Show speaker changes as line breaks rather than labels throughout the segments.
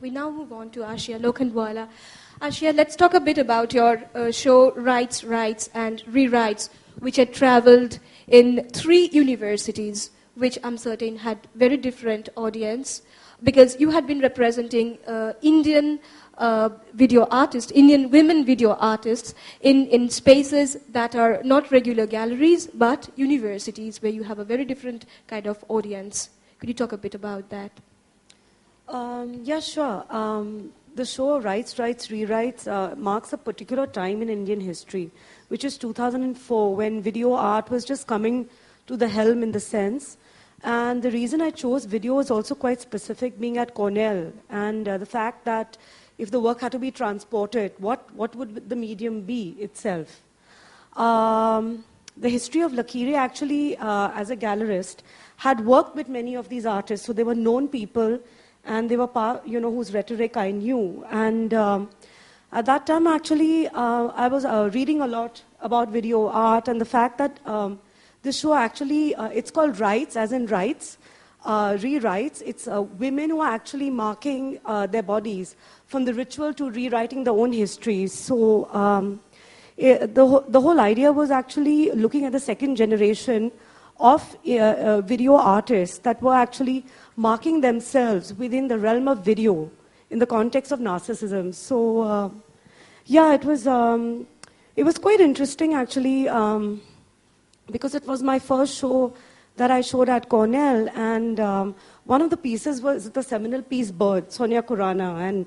We now move on to Ashia Lokhandwala. Ashia, let's talk a bit about your show Rights, Rights and Rewrites, which had traveled in 3 universities, which I'm certain had very different audience, because you had been representing Indian video artists, Indian women video artists in spaces that are not regular galleries, but universities where you have a very different kind of audience. Could you talk a bit about that?
Yeah, sure. The show Rights, Rights, Rewrites marks a particular time in Indian history, which is 2004, when video art was just coming to the helm in the sense. And the reason I chose video is also quite specific, being at Cornell, and the fact that if the work had to be transported, what would the medium be itself? The history of Lakire actually, as a gallerist, had worked with many of these artists, so they were known people, and they were, whose rhetoric I knew. And at that time, actually, I was reading a lot about video art and the fact that this show actually, it's called Rights, as in rights, rewrites. It's women who are actually marking their bodies from the ritual to rewriting their own histories. So the whole idea was actually looking at the second generation of video artists that were actually marking themselves within the realm of video in the context of narcissism. So, yeah, it was quite interesting actually, because it was my first show that I showed at Cornell, and one of the pieces was the seminal piece Bird, Sonia Khurana, and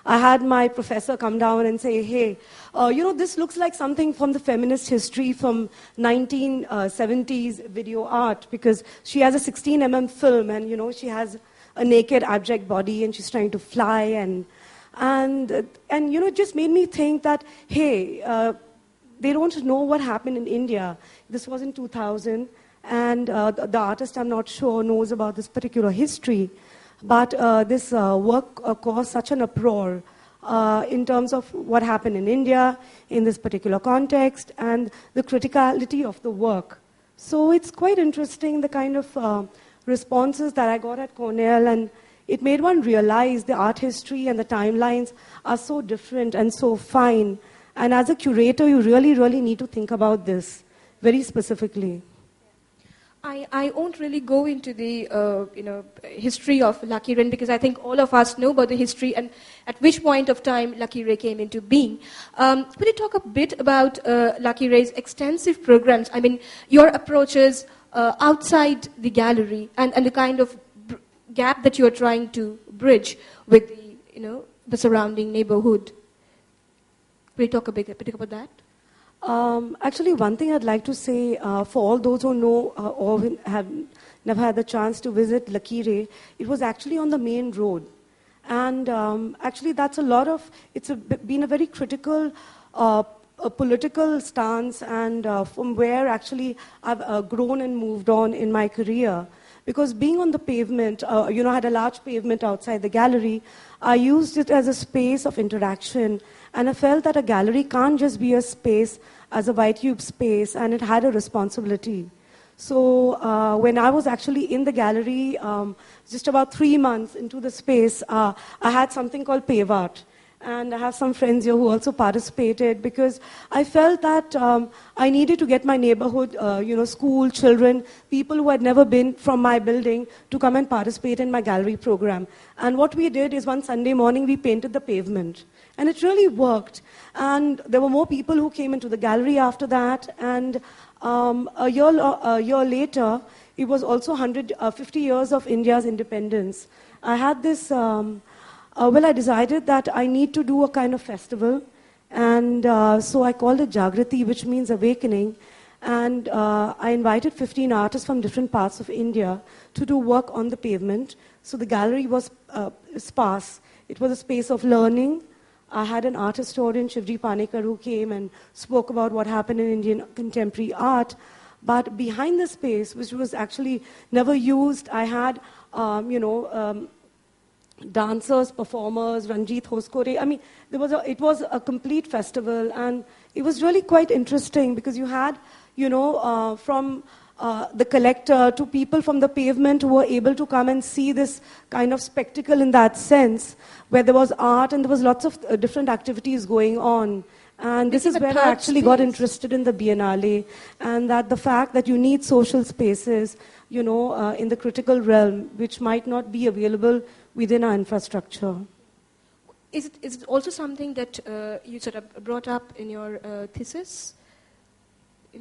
I had my professor come down and say, hey, this looks like something from the feminist history from 1970s video art, because she has a 16mm film and, she has a naked abject body and she's trying to fly and it just made me think that, hey, they don't know what happened in India. This was in 2000 and the artist, I'm not sure, knows about this particular history. But this work caused such an uproar in terms of what happened in India in this particular context and the criticality of the work. So it's quite interesting, the kind of responses that I got at Cornell, and it made one realize the art history and the timelines are so different and so fine. And as a curator, you really, really need to think about this very specifically.
I won't really go into the history of Lakire, because I think all of us know about the history and at which point of time Lakire came into being. Could you talk a bit about Lakire's extensive programs? I mean, your approaches outside the gallery and the kind of gap that you're trying to bridge with the surrounding neighborhood. Could you talk a bit about that?
Actually, one thing I'd like to say for all those who know or have never had the chance to visit Lakire, it was actually on the main road. And actually, that's it's been a very critical political stance, and from where actually I've grown and moved on in my career. Because being on the pavement, I had a large pavement outside the gallery, I used it as a space of interaction. And I felt that a gallery can't just be a space as a white cube space, and it had a responsibility. So when I was actually in the gallery, just about 3 months into the space, I had something called Pave Art. And I have some friends here who also participated, because I felt that I needed to get my neighborhood, school, children, people who had never been from my building to come and participate in my gallery program. And what we did is one Sunday morning, we painted the pavement. And it really worked. And there were more people who came into the gallery after that. And a year later, it was also 150 years of India's independence. I had this... I decided that I need to do a kind of festival, and so I called it Jagrati, which means awakening, and I invited 15 artists from different parts of India to do work on the pavement. So the gallery was sparse. It was a space of learning. I had an art historian, Shivji Panekar, who came and spoke about what happened in Indian contemporary art. But behind the space, which was actually never used, I had, dancers, performers, Ranjit Hoskore. I mean, it was a complete festival, and it was really quite interesting because you had, from the collector, to people from the pavement who were able to come and see this kind of spectacle in that sense, where there was art and there was lots of different activities going on. And this is where I actually got interested in the Biennale, and that the fact that you need social spaces, you know, in the critical realm, which might not be available within our infrastructure.
Is it also something that you sort of brought up in your thesis? You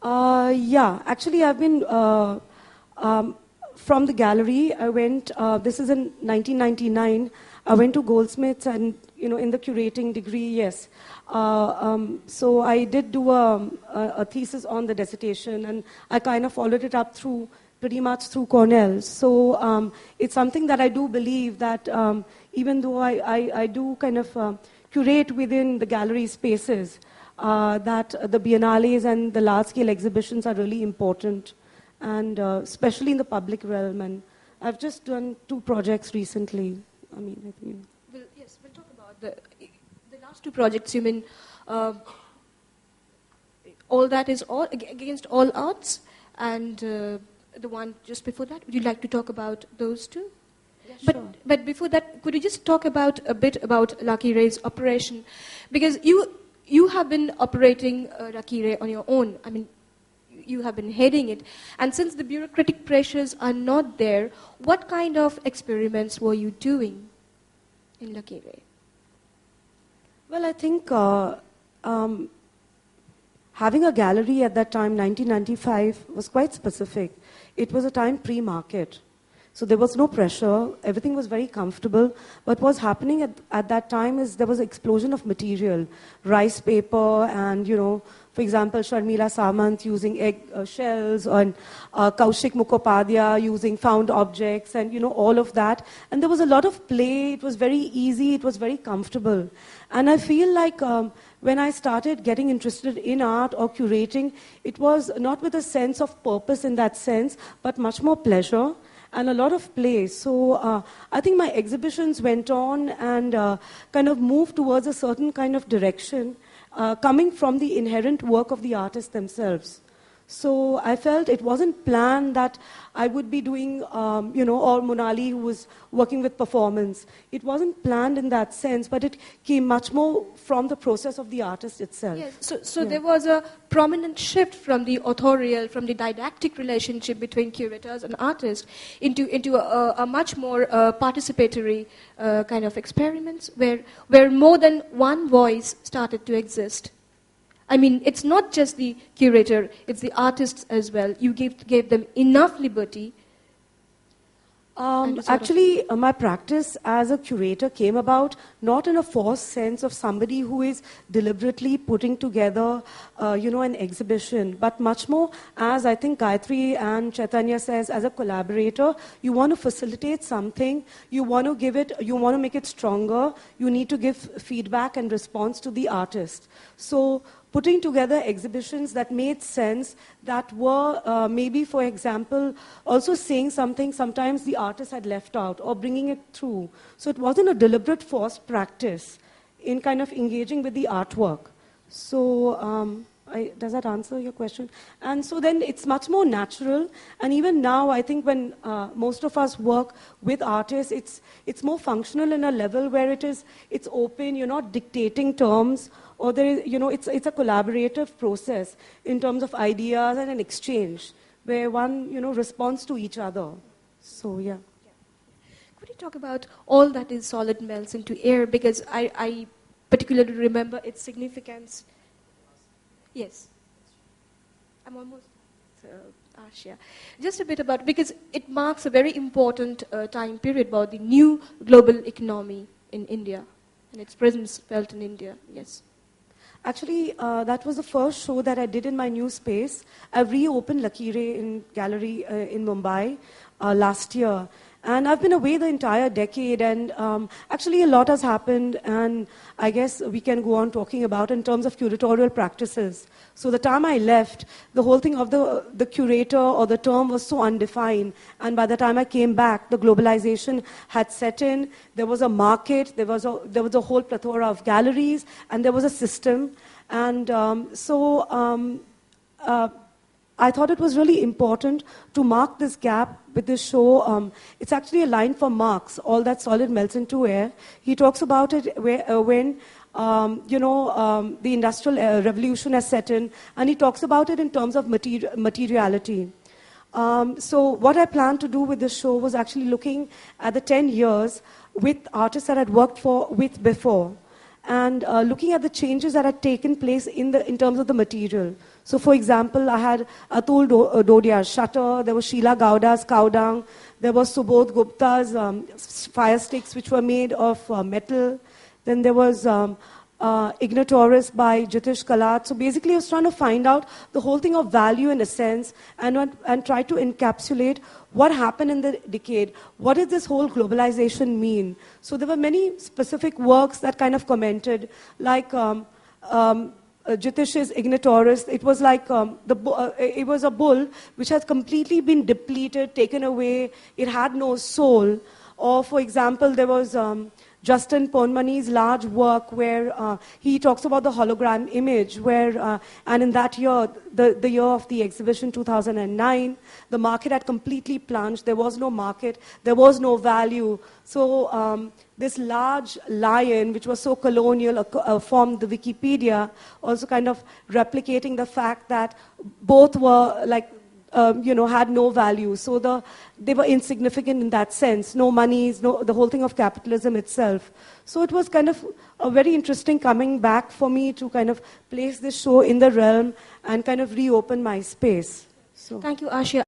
know?
Yeah, actually I've been, from the gallery, I went, this is in 1999, I went to Goldsmiths and, you know, in the curating degree, yes. So I did do a thesis on the dissertation, and I kind of followed it up through, pretty much through Cornell. So it's something that I do believe that even though I do kind of curate within the gallery spaces, that the biennales and the large-scale exhibitions are really important, and especially in the public realm. And I've just done 2 projects recently. I mean, I think.
Well, yes, we'll talk about the last 2 projects. You mean all that is all against all arts, and the one just before that. Would you like to talk about those 2?
Yeah, sure.
But before that, could you just talk about a bit about Lucky Ray's operation, because you have been operating Lucky Ray on your own. I mean, you have been heading it. And since the bureaucratic pressures are not there, what kind of experiments were you doing in Lucky Ray?
Well, I think having a gallery at that time, 1995, was quite specific. It was a time pre-market. So there was no pressure. Everything was very comfortable. But what was happening at that time is there was an explosion of material. Rice paper and, you know, for example, Sharmila Samant using egg shells, and Kaushik Mukhopadhyay using found objects, and, you know, all of that. And there was a lot of play. It was very easy. It was very comfortable. And I feel like when I started getting interested in art or curating, it was not with a sense of purpose in that sense, but much more pleasure and a lot of play. So I think my exhibitions went on and kind of moved towards a certain kind of direction, coming from the inherent work of the artists themselves. So I felt it wasn't planned that I would be doing, you know, or Monali, who was working with performance. It wasn't planned in that sense, but it came much more from the process of the artist itself.
Yes, so yeah. There was a prominent shift from the authorial, from the didactic relationship between curators and artists into a much more participatory kind of experiments where more than one voice started to exist. I mean, it's not just the curator, it's the artists as well. You gave them enough liberty.
Actually, my practice as a curator came about not in a forced sense of somebody who is deliberately putting together, you know, an exhibition, but much more, as I think Gayatri and Chaitanya says, as a collaborator. You want to facilitate something, you want to make it stronger, you need to give feedback and response to the artist. So putting together exhibitions that made sense, that were maybe, for example, also saying something sometimes the artist had left out, or bringing it through. So it wasn't a deliberate forced practice in kind of engaging with the artwork. So does that answer your question? And so then it's much more natural. And even now, I think when most of us work with artists, it's more functional in a level where it's open, you're not dictating terms, or there is, you know, it's a collaborative process in terms of ideas and an exchange where one, you know, responds to each other. So, yeah.
Could you talk about all that is solid melts into air? Because I particularly remember its significance. Yes. I'm almost... Ashia. Just a bit about, because it marks a very important time period about the new global economy in India and its presence felt in India. Yes.
Actually, that was the first show that I did in my new space. I reopened Lucky Ray in Gallery in Mumbai last year. And I've been away the entire decade, and actually a lot has happened, and I guess we can go on talking about in terms of curatorial practices. So the time I left, the whole thing of the curator or the term was so undefined, and by the time I came back, the globalization had set in. There was a market, there was a whole plethora of galleries, and there was a system. And I thought it was really important to mark this gap with this show. It's actually a line from Marx, all that solid melts into air. He talks about it when the Industrial Revolution has set in, and he talks about it in terms of materiality. So what I planned to do with this show was actually looking at the 10 years with artists that I'd worked with before, and looking at the changes that had taken place in terms of the material. So, for example, I had Atul Dodia's Shutter, there was Sheila Gowda's Cow Dung, there was Subodh Gupta's fire sticks, which were made of metal. Then there was Ignatoris by Jitish Kalat. So basically, I was trying to find out the whole thing of value and essence, and try to encapsulate what happened in the decade. What did this whole globalization mean? So there were many specific works that kind of commented, like Jitish's Ignatoris. It was like it was a bull which has completely been depleted, taken away. It had no soul. Or, for example, there was Justin Ponmani's large work where he talks about the hologram image, and in that year, the year of the exhibition, 2009, the market had completely plunged. There was no market. There was no value. So this large lion, which was so colonial, formed the Wikipedia, also kind of replicating the fact that both were like, had no value. So they were insignificant in that sense. No monies, the whole thing of capitalism itself. So it was kind of a very interesting coming back for me to kind of place this show in the realm and kind of reopen my space. So.
Thank you, Ashia.